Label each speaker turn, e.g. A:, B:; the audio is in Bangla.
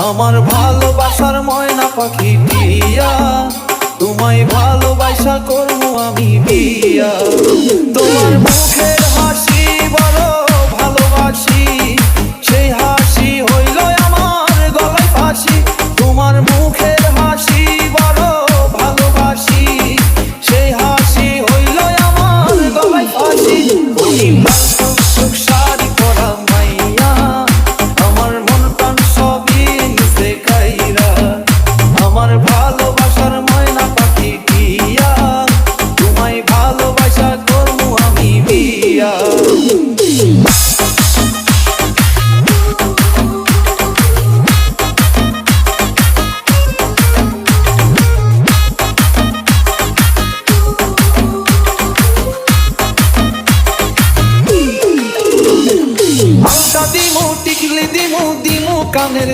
A: আমার ভালোবাসার ময়না পাখি টিয়া, তোমায় ভালোবাসা করবো আমি বিয়া। তোমার মুখের হাসি বড় ভালোবাসি, সেই হাসি হইল আমার গলায় ফাঁসি। তোমার মুখের হাসি বড় ভালোবাসি, সেই হাসি হইল আমার গলায় ফাঁসি। সুখ শাড়ি পরা মাইয়া, আমার মন প্রাণ সবই নিছে কাইরা। আমার ভালোবাসার ময়না পাখি টিয়া, তোমায় ভালোবাসা করবো আমি বিয়া। দিমু টিকলি দিমু দিমু কানের